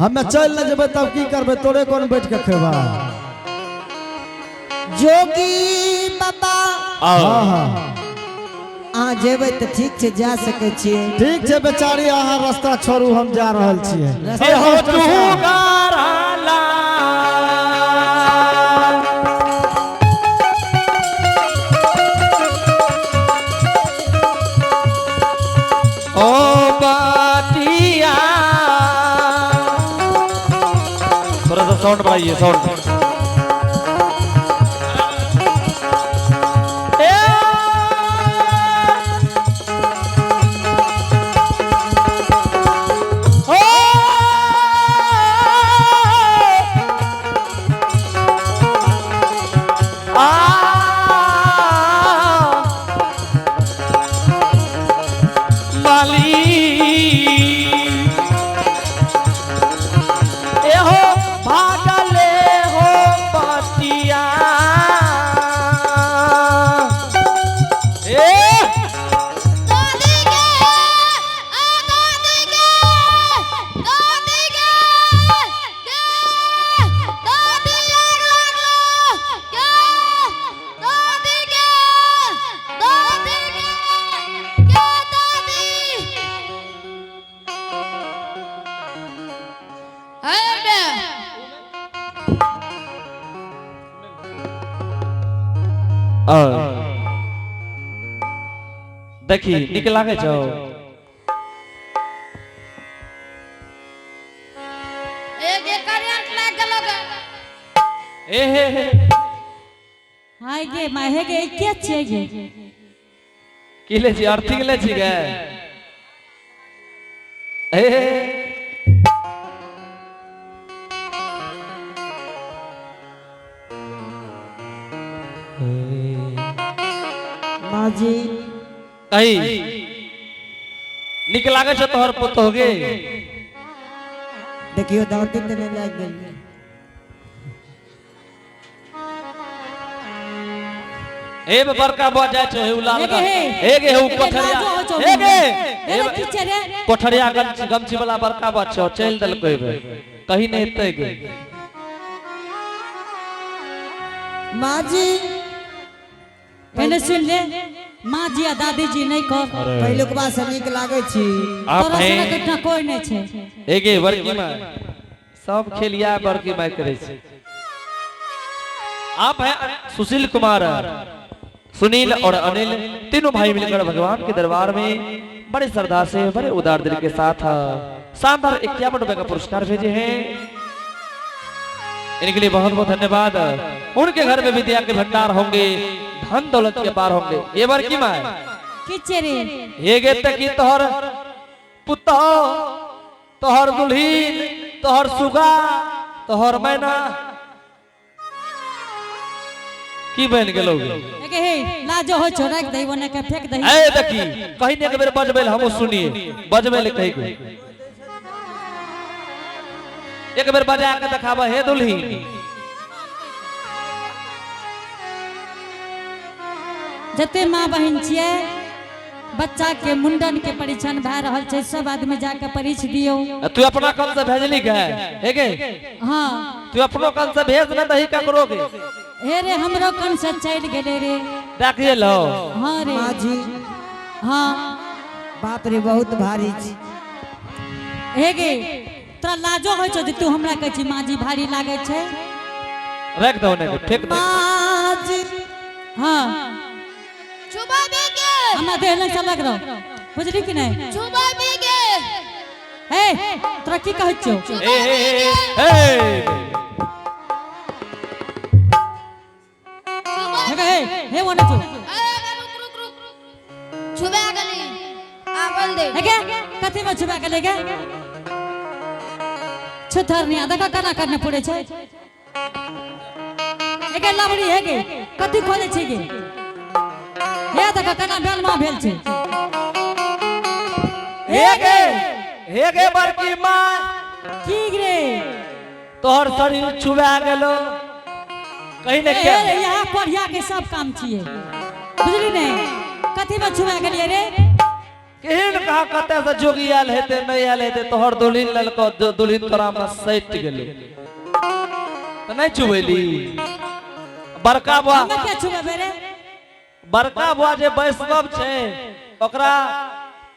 हमें चल न जेबे तब की करबे तोरे कौन बैठ के खेबा जोगी बाबा हाँ हाँ अहाँ जेबै तऽ ठीक छै जा सकै छियै ठीक छै बेचारी अहाँ रास्ता छोड़ू हम जा रहल छियै हो तू गाराला ओ बातिया थोड़ा सा साउंड बढ़ाइए साउंड देखी निक लागे छौ एक करंट लाग गेलो ए हे हाय गे माहे गे के छै गे की ले छी अर्थिंग ले छी गे ए माँ जी कही निक लागे छौ तोहर पुत होगे देखियो दांती तो नहीं लाग गई ए बड़का ब जाय छौ हेउ लाल ए गे हेउ कोठरिया ए गे कोठरिया गमछी वाला बड़का ब छौ चल दल कहबे कहीं नहीं एते गे माँ जी पहले सुन ले माँ जी आ दादी जी नहीं कह पहले के बात से नीक लागे छी आप तोरा हैं से कतना कोई नहीं छै ए गे बड़की मां सब खेलिया बड़की मां करे छै आप हैं सुशील कुमार सुनील और अनिल तीनों भाई मिलकर भगवान के दरबार में बड़े श्रद्धा से बड़े उदार दिल के साथ शानदार 51 रुपए का पुरस्कार भेजे हैं इनके लिए बहुत बहुत धन्यवाद उनके घर में विद्या के भंडार होंगे धन दौलत के पार होंगे ये बड़की मां किचे रे ये गे तकी तोहर पुतो तोहर दुल्हीन तोहर सुगा तोहर मैना की बन गेलो एके हे लाजो हो छो रख दई ओने के फेंक दई ए देखी कहीं ने एक बेर बजबेल हम सुनिए बजबेल कहि को एक बेर बजा के दिखावा हे दुल्हीन जते माँ बहन छिए बच्चा के मुंडन के परीक्षण भए रहल छै सब आदमी जाके परीक्ष दियो तू अपना कल से भेजली के हे गे हां तू अपनो कल से भेज न दही ककरो के हे रे हमरो कन से चल गेले रे देखिए लो हां रे माँ जी हां बाप रे बहुत भारी छी हे गे तोरा लाजो हो छौ जे तू हमरा कहै छी माँ जी भारी लागे छै रख दो ने फेंक दे माँ जी हां छुबा बेगे हमरा देह लग सब लग रहो बुझली कि नहीं छुबा बेगे हे तोरा की कहै छौ ए हे ओने छौ रुक रुक रुक छुबा गली आ बोल दे हे गे कथि में छुबा गेले गे छथरनिया देखा केना करने पड़े छै हे गे लबड़ी हे गे कथि खोले छै गे हे देखा केना बेलमा भेल छै हे गे बड़की मां की रे तोहर शरीर छुबा गेलो कहीं ने क्या यहाँ पढ़िया के सब काम छिए बुझली नहीं कथि में छुबा गेलिए रे केहन कहा कते से जोगी आल हेते नहीं आल हेते तोहर दुल्हन ललको दुल्हन तोरा में सैट गेलो त नहीं चुबैली बड़का बुआ हमें क्या छुबे बेरे बड़का बुआ जे वैष्णव छे ओकरा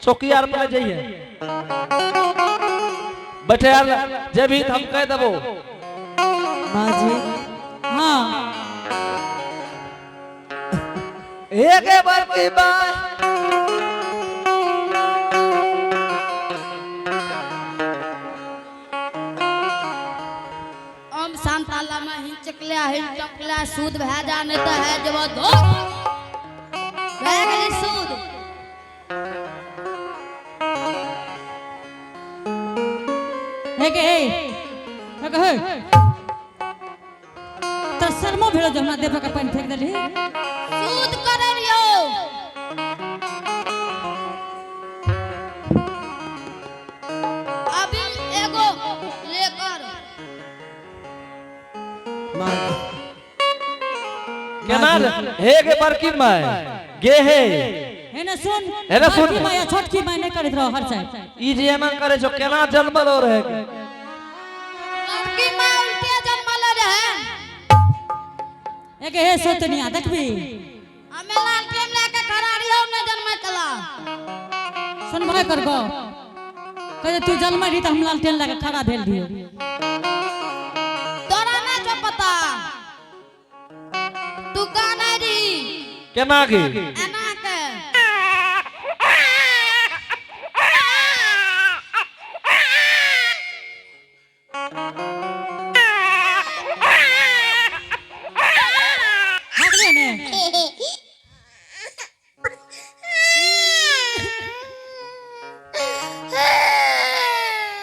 चौकीदार पर जाइए बैठे यार जे भी हम कह देबो माँ जी हाँ एक बार की बात हम सांताला में हिंचकला हिंचकला सूद भै जाने तो है जब दो भै गली सूद हे के हे हे तो शर्मो भेलो जो हमरा देह का पानी फेंक देली सूद करे रियो अभी एगो लेकर माँ जी केना हे के बड़की माय गे हे है ना सुन है ना सुन। बड़की माया छोटकी माया नहीं करत रहो हर साइड ई जे एना करे छो केना जन्मल हो रहे लड़की माँ उल्टे जन्मल रहे एक हे सोतनिया देखबी हमें लालटेन लेके खड़ा रियो ने जन्म कला सुन भाई करबो कहे तू जन्म रही तो हम लालटेन लगा खड़ा भेल दियो तोरा ना जो पता तू गाना री केना गे एना के भागले ने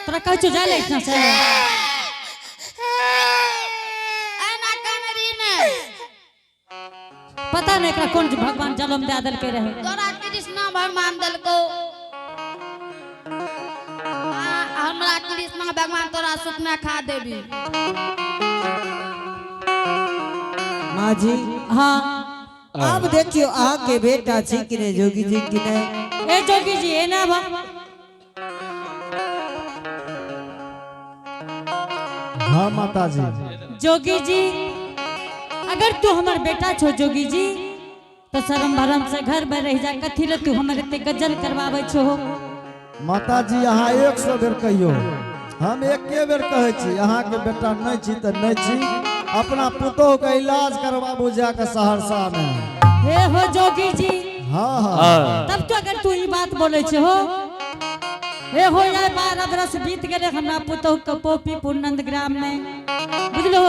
तोरा कह छु जाले इतना से एना कनरी ने पता नहीं एकरा कौन भगवान जन्म दे दल के रहे तोरा कृष्ण भगवान दलको हमरा कृष्ण भगवान तोरा सुख में खा देबी माँ जी हाँ अब देखियो अहाँ के बेटा छी कि नहीं जोगी जी कि नहीं ए जोगी जी ए ना बा हाँ माता जी जोगी जी अगर तू हमार बेटा छो जोगी जी तो शर्म भरम से घर में रह जा कथी ले तू हमरे ते गजल करवावे छो माता जी अहाँ 100 बेर कहियो हम एके बेर कहै छी अहाँ के बेटा नहीं छी तो नहीं छी अपना पुतोह के इलाज करवाबू जाके सहरसा में हे हो जोगी जी हाँ हाँ तब तो अगर तू ई बात बोले छे हो हे हो यार 12 बरस बीत गेले हमरा पुतोह के पोपी पूर्णंद ग्राम में बुझलो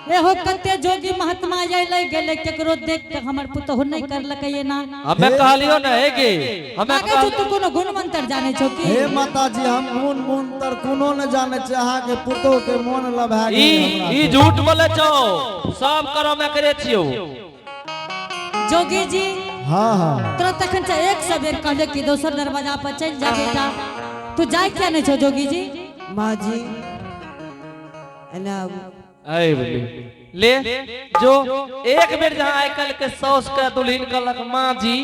हे हो कते जोगी महात्मा जाय ले गेले केकरो देख के हमर पुतोह नहीं करलकै ना हमें कहलियो ना हे गे हमें आगे जो तू कोनो गुणमंत्र जाने छो की हे माता जी हम गुण मंत्र कोनो न जाने छी अहाँ के पुतोह के मन लभा ई झूठ बोले छो सब करो में करे छियो जोगी जी हाँ हाँ तोरा तखन से 100 बेर कहले कि दोसर दरवाजा पर चल जा बेटा तू जाय क्या नहीं छो जोगी जी माँ जी एना आए बोले ले जो एक बेर जहां आइकल के सौस के दुल्हन कहलक माँ जी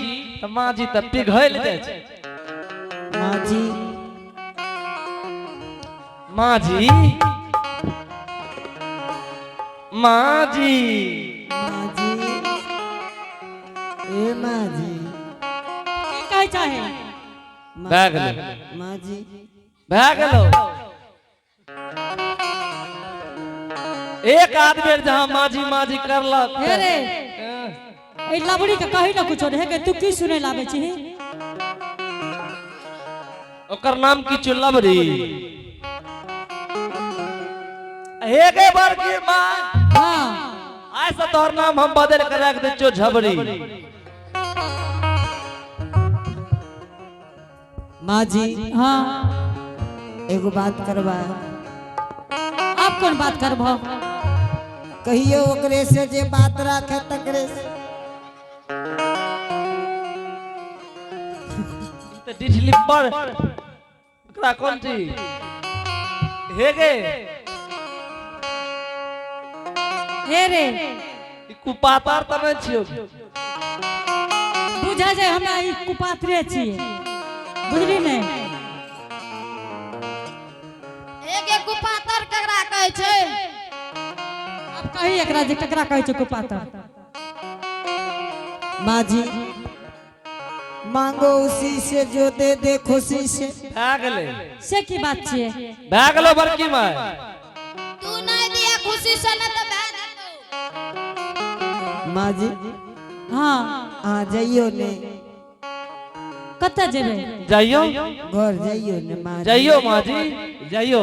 तो माँ जी तो पिघल जाय छै माँ जी माँ जी माँ जी माँ जी ए माँ जी की कहे चाहे माँ- भए गेलै माँ जी भए गेलो एक आध बेर जहां माँ जी करलक हे रे ए लबड़ी के कहि न कुछो रे के तू की सुने लावे छी ओकर नाम की चुल्लबरी एक बार की माँ हां आज से तोहर नाम हम बदल के रख दे छो झबरी माँ जी हां एगो बात करवा आप कौन बात करबो कहियो ओकरे से जे बात राखे तकरे से तो डिठली पर ओकरा कोन छी हे गे हे रे ई कुपातार त नै छियो बुझ बुझा जाए हमरा ई कुपात्रे छिए बुझली ने एक एक कुपातर ककरा कहै छै अब कही एकरा जे ककरा कहै छै कुपातर माँ जी मांगो उसी से जो दे दे खुशी से। भए गेलै से की बात छिए भए गेलो बड़की माय तू नहीं दिया खुशी से न तो भए जेतौ माँ जी हाँ आ जाइयो ने कत जेबे जाइयो घर जाइयो ने माँ जी। जाइयो माँ जी जाइयो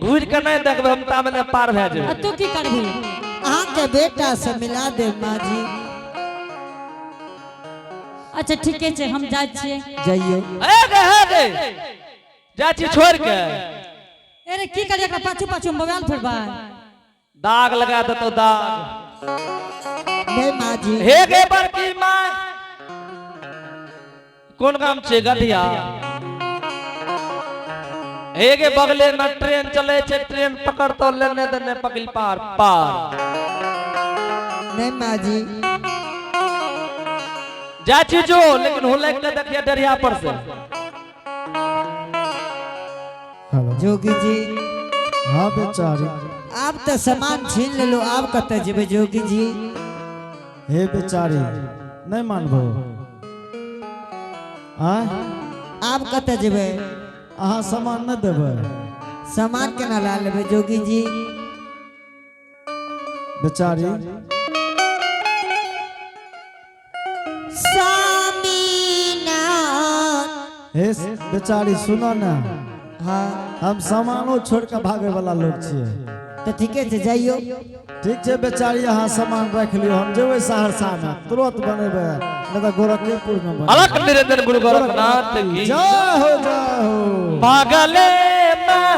घूर के नहीं देखबे हम ता में पार भए आ जेबै तू की करबी अहाँ के बेटा से मिला दे माँ जी। अच्छा ठीके छै हम जाय छिए जाइयो हे गे जा छी छोड़ के अरे की करे एकरा पाछू पाछू मोबाइल फोड़बा दाग लगा देतो दाग नहीं माँ जी हे गे बड़की माय कौन काम छे गधिया हे गे बगले में ट्रेन चले छे ट्रेन पकड़ तो लेने देने पकड़ पार पार नहीं माँ जी जा छी जो लेकिन होले के देखिए डरिया पर से हेलो जोगी जी हाँ बेचारी आप तो सामान छीन ले लो आप कत जेबे जोगी जी। हे बेचारी नहीं मानबो आय आप कत जेबे अहाँ सामान नहीं देबै सामान केना ला लेबे जोगी जी। बेचारी हे बेचारी सुनो ना हाँ हम सामानो छोड़ के भागे वाला लोग छिए तो ठीके से जाइयो। ठीक छै बेचारी अहाँ सामान रख लियो हम जेबै सहरसा में तुरंत बनेबै नहीं तो गोरखपुर में बनेबै। अलग निरंजन गुरु गोरखनाथ की जय हो पागले में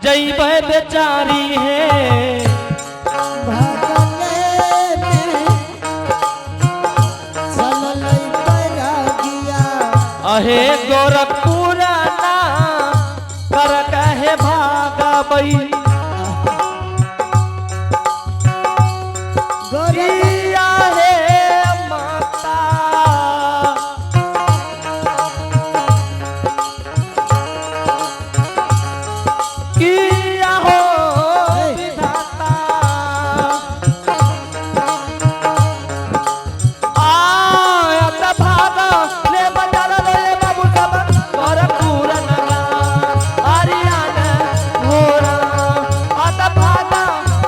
जइबे बेचारी है अहे गोरखपुर ना कर कहे भागा बई गोरिया हे माता किया हो विधाता आयत भागा ले बजार ले बाबू सब गोरखपुर नगा हरियाणा घोड़ा आत भागा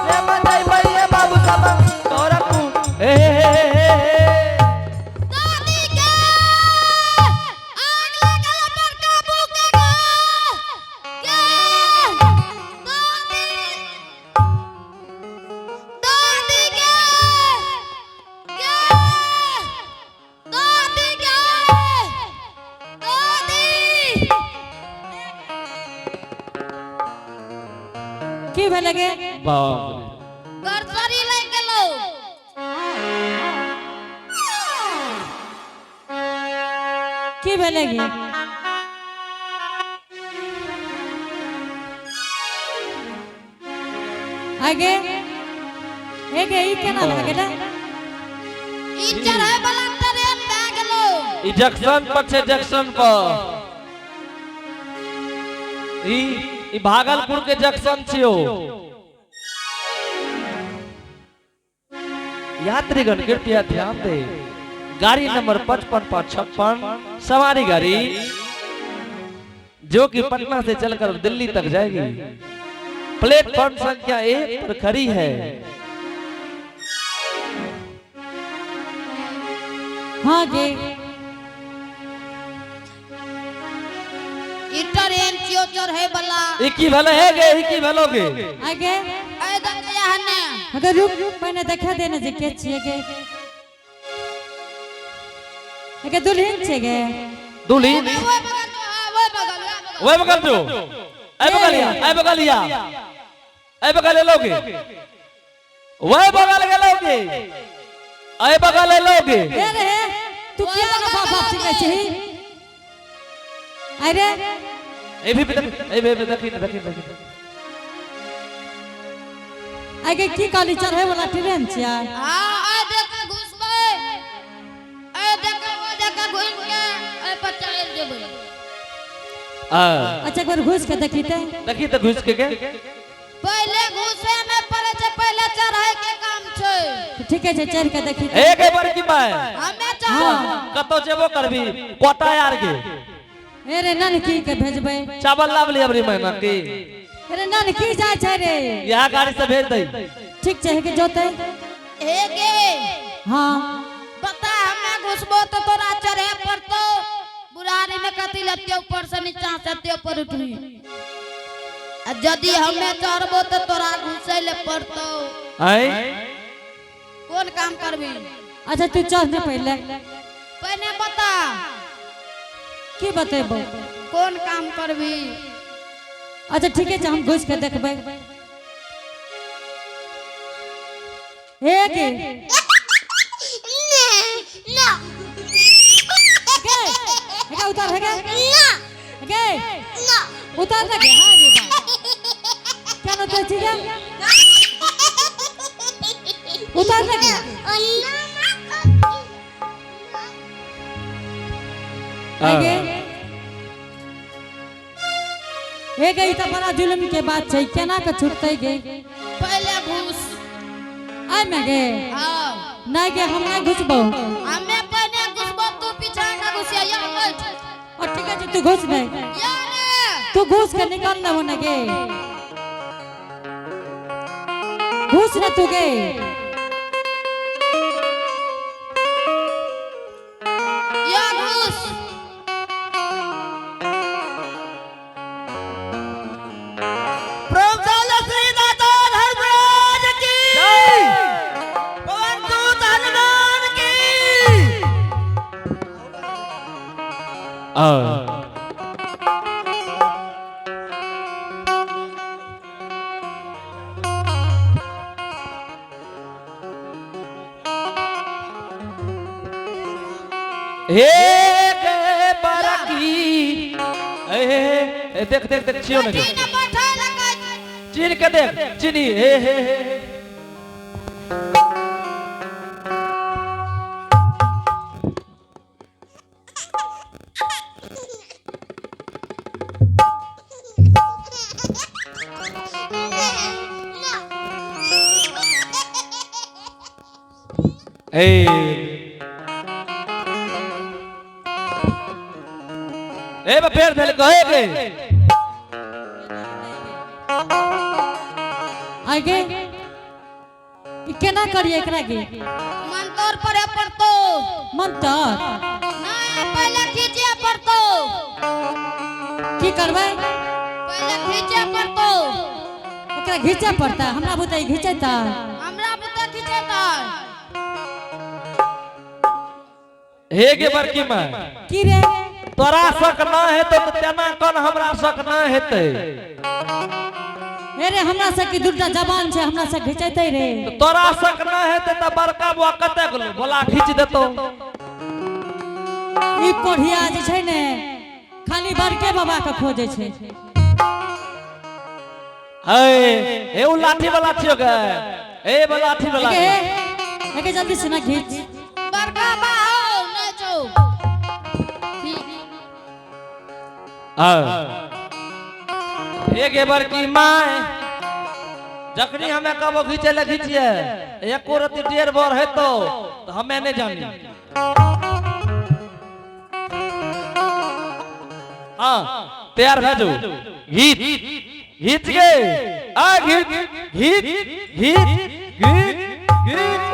ले बजाई भैया बाबू सब गोरखपुर दादी के आग लगल पर काबू के दादी के दादी की भेले गे बाप गरसरी ले गेलो की भेले गे आगे एगे ई केना भए गेले ई चढ़े वाला ट्रेन भए गेलो ई जंक्शन पर छे जंक्शन पर ई भागलपुर के जंक्शन छियो यात्रीगण कृपया ध्यान दे गाड़ी नंबर 5556 सवारी गाड़ी जो कि पटना से चलकर दिल्ली तक जाएगी प्लेटफॉर्म संख्या 1 पर खड़ी है। हां गे ई ट्रेन चियो चढ़े वाला ई की भेले है गे ई की भेलोगे आगे ए दंगया हने अगर रुक मैंने देखा देने जे के छिए गे एगे दुल्हन छे गे दुल्हन वो बगल तो ओए वो बगल बगल जो ए बगलिया ए बगल लोगे ओए बगल के लोगे ए बगल लोगे ए रे तू क्या ना बाप बाप सिखे छी अरे ए भी देखी आगे की काली चढ़े वाला ट्रेन छिया हां आ देख घुसबै ए देख वो घुस के ए पर चढ़ जेबै। अच्छा एक बार घुस के देखी ते देखी तो घुस के पहले घुसे में पड़े छै, पहले चढ़ाई के काम छै। ठीक है चढ़ के देखी ते। एक बार की माय हमें चाहो कतो जेबो करबी कोटा यार के अरे नन की के भेजबै। चावल लाव ली अबरी महीना की अरे नन की जाय छै रे। यहाँ गाड़ी से भेज दई। ठीक छै के जोते हे गे हां बता हमें घुसबो तो तोरा चढ़े पड़तो। बुढ़ारी में कथी लत्ते ऊपर से नीचा से ते ऊपर उठबी। यदि हमें चढ़बो तो तोरा घुसे ले पड़तो। आई कौन काम करबी? अच्छा तू चढ़ ने पहले पहले बता की बतेबो। कौन काम करबी? अच्छा ठीक है हम घुस के देखबै। एक ना गे हेगा उतार हेगा ना गे ना उतार ना गे। हां रे बा क्या न तो चीज उतार ना गे। आगे ए गई तो बड़ा जुल्म के बात छै, केना के छुटतै गे। पहले घुस आइ में गे हां नहीं गे हम नहीं घुसबो। हमें पहले घुसबो तू पीछा का घुसिया या बैठ। और ठीक है तू घुस नहीं यार तू घुस के निकल ना होने गे। घुस ना तू गे। या घुस देख देख देख चियो ने ना बैठे लगा चीन के देख चीनी हे ए बा पैर धल कहे के आगे ई केना करिए एकरा गे। मन तोर परे पड़तो। मंतर नहीं पहले खींचे पड़तो। की करबै पहले खींचे पड़तो। एकरा घीचे पड़ता हमरा बुते घीचैता। हमरा बता खींचे ता हे गे बड़की मां की रे तोरा शक ना है तो तेना कौन हमरा शक ना हेते। अरे हमरा से की दूटा जबान छै हमरा से घिचैतै रे। तोरा शक ना हेते त बड़का बुआ कते गेलो बोला खींच देतो। ई कोढ़िया जे छै ने खाली बड़के बाबा के खोजे छै। ए उ लाठी वाला छियो गे ए वाला लाठी वाला एके जल्दी से ना घीच। बड़का बाहो नहीं जो एक बार की माँ जखनी हमें कबो घीचे ले घीचिए एक रति डेढ़ बार है तो हमें नहीं जानी। हाँ तैयार भेजो घीच घीच के आ घीच घीच घीच घीच घीच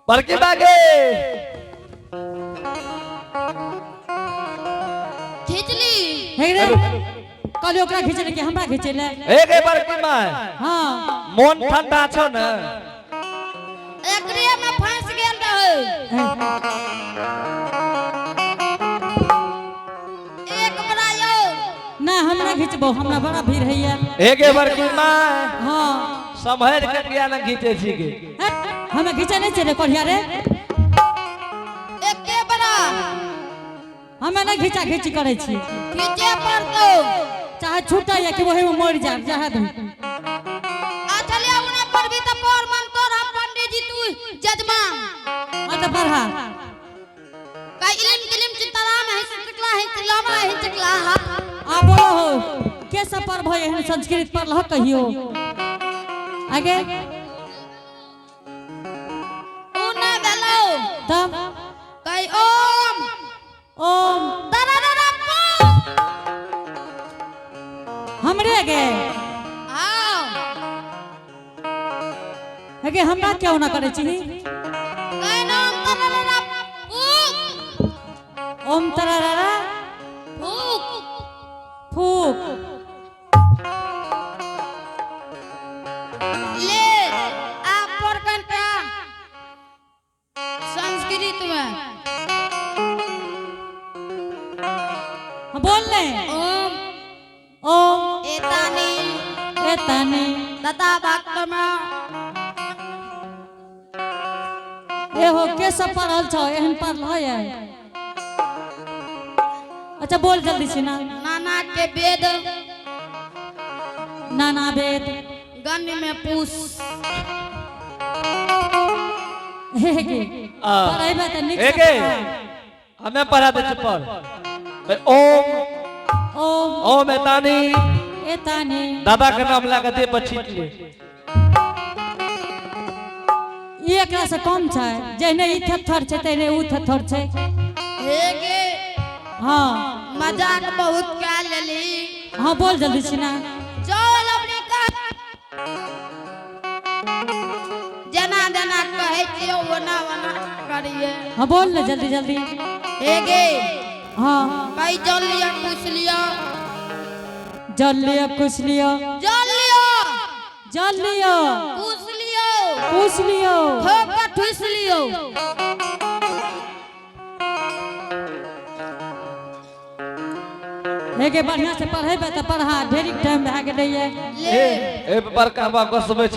बड़की बागे खींचली हे रे कहले ओकरा घिचले कि हमरा घिचले। एक बड़की माँ हां मन ठंडा छो न एकरे में फंस गेल रहे। एक बड़ा यो ना हमरा घिचबो हमरा बड़ा भीड़ हैया। एक बड़की माँ हां संभल के किया न घीचे छी के हमें घिचे नहीं चले कोढ़िया रे। एके बड़ा हमें नहीं खींचा खींची करे छी खींचे पड़तो चाहे छूटा या कि वही में मर जाए चाहे दो चलिए उन्हें पर भी तो पर मन तो हम पंडित जी तू जजमान तो पढ़ा का इलम चितराम है चितलावा है चितला आ बोलो हो के सब पर भय है संस्कृत पर लह कहियो आगे उन्हें बेलो तब कई ओम दरदरा हमरे गे आओ आगे हमरा क्यों ना करे छी कई नाम दरदरा ओम तरररा फूक फूक ले आप पर कंटा संस्कृत में बोल ले ओम ओम एतानी तथा भक्त में ए हो के सब पढ़ल छ एहन पढ़ल है अच्छा बोल जल्दी से ना नाना के वेद नाना वेद गण्य में पूछ हे गे पढ़ाई त निक एके हमें पढ़ा दे चुपर ओम ओम ओम एतानी एतानी दादा के नाम लगा दे बच्ची ले ये एकरा से कम छै जने ई थर छै तने उ थर छै हे गे हां मजाक बहुत क्या लेली हां बोल जल्दी से ना चल अपनी का जना जना कहे छियो वना वना करिए हां बोल ले जल्दी जल्दी हे गे हां कई जल लिया पूछ लिया जल लियो कुछ लियो जल लियो जल लियो पूछ लियो पूछ लियो ठोक के ठुस लियो हेगे बढ़िया से पढ़ेबे त पढ़ा ढेरी टाइम भए गेलै ये ले ए बड़का बा को समय छ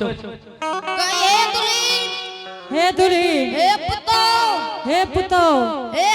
कहे दुली हे दुरी हे पुतो हे पुतो हे